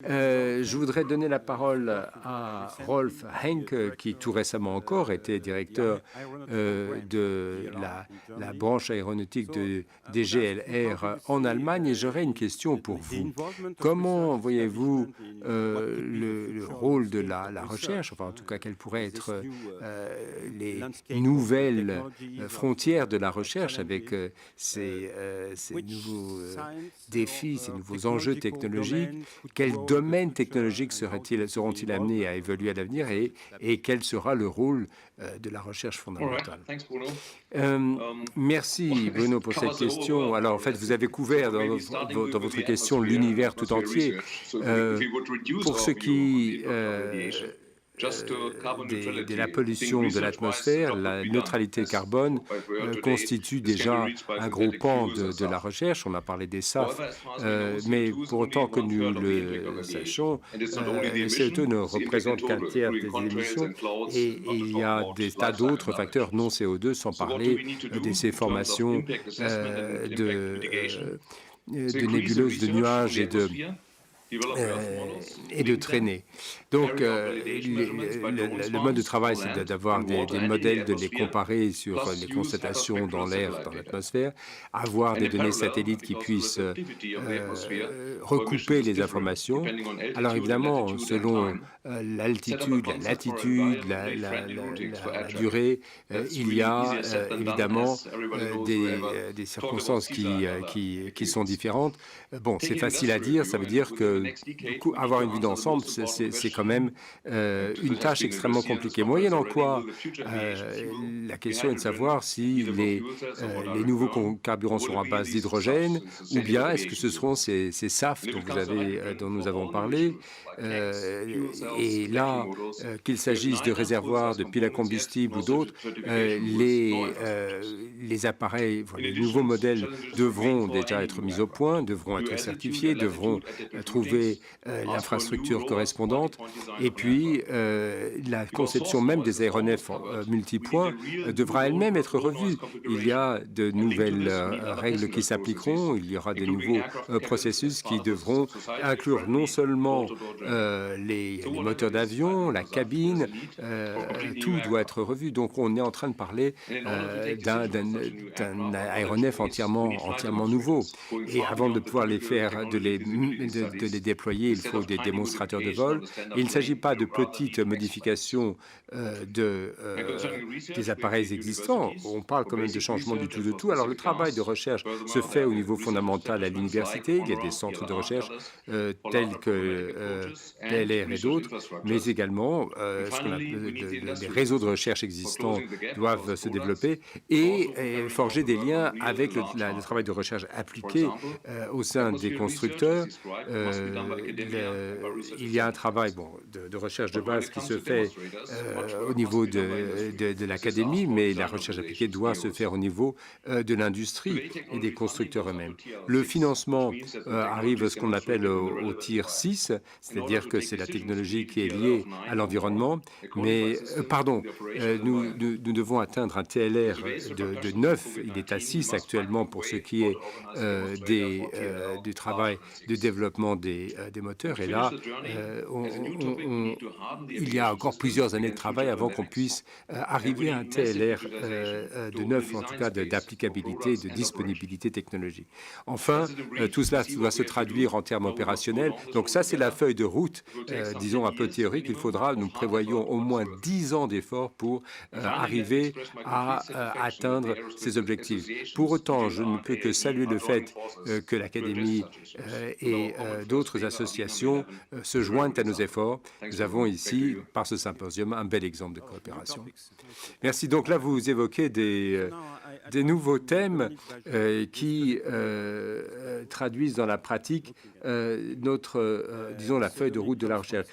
Je voudrais donner la parole à Rolf Henke, qui tout récemment encore était directeur de la branche aéronautique de DGLR en Allemagne. Et j'aurais une question pour vous. Comment voyez-vous le rôle de la recherche, enfin en tout cas quelles pourraient être les nouvelles frontières de la recherche avec ces nouveaux défis, ces nouveaux enjeux technologiques? Quels domaines technologiques seront-ils amenés à évoluer à l'avenir et quel sera le rôle de la recherche fondamentale? Merci Bruno pour cette question. Alors en fait, vous avez couvert dans votre question l'univers tout entier. Pour ce qui de la pollution de l'atmosphère, la neutralité carbone constitue déjà un gros pan de la recherche. On a parlé des SAF, mais pour autant que nous le sachons, le CO2 ne représente qu'un tiers des émissions et il y a des tas d'autres facteurs non CO2, sans parler des formations de nébuleuses, de nuages et de traîner. Donc, le mode de travail, c'est d'avoir des modèles, de les comparer sur les constatations dans l'air, dans l'atmosphère, avoir des données satellites qui puissent recouper les informations. Alors, évidemment, selon l'altitude, la latitude, la durée, il y a évidemment des circonstances qui sont différentes. Bon, c'est facile à dire, ça veut dire que avoir une vue d'ensemble, c'est quand même une tâche extrêmement compliquée. Moyennant quoi, la question est de savoir si les nouveaux carburants seront à base d'hydrogène ou bien est-ce que ce seront ces SAF dont nous avons parlé. Et là, qu'il s'agisse de réservoirs, de piles à combustible ou d'autres, les appareils, les nouveaux modèles devront déjà être mis au point, devront être certifiés, devront trouver l'infrastructure correspondante. Et puis, la conception même des aéronefs multipoints devra elle-même être revue. Il y a de nouvelles règles qui s'appliqueront, il y aura des nouveaux processus qui devront inclure non seulement les moteurs d'avion, la cabine, tout doit être revu. Donc, on est en train de parler d'un aéronef entièrement nouveau. Et avant de pouvoir de les déployer, il faut des démonstrateurs de vol. Et il ne s'agit pas de petites modifications des appareils existants. On parle quand même de changement du tout de tout. Alors le travail de recherche se fait au niveau fondamental à l'université. Il y a des centres de recherche tels que PLR et d'autres, mais également les réseaux de recherche existants doivent se développer et forger des liens avec le travail de recherche appliqué au sein des constructeurs. Il y a un travail de recherche de base qui se fait au niveau de l'académie, mais la recherche appliquée doit se faire au niveau de l'industrie et des constructeurs eux-mêmes. Le financement arrive à ce qu'on appelle au tier 6, c'est-à-dire que c'est la technologie qui est liée à l'environnement, mais, nous devons atteindre un TLR de 9, il est à 6 actuellement pour ce qui est du travail de développement des moteurs. Et là, il y a encore plusieurs années de travail avant qu'on puisse arriver à un TLR de 9, en tout cas d'applicabilité, de disponibilité technologique. Enfin, tout cela doit se traduire en termes opérationnels. Donc ça, c'est la feuille de route, disons un peu théorique. Nous prévoyons au moins 10 ans d'efforts pour arriver à atteindre ces objectifs. Pour autant, je ne peux que saluer le fait que l'Académie et d'autres associations se joignent à nos efforts. Nous avons ici, par ce symposium, un bel exemple de coopération. Merci. Donc là, vous évoquez des nouveaux thèmes qui traduisent dans la pratique disons, la feuille de route de la recherche.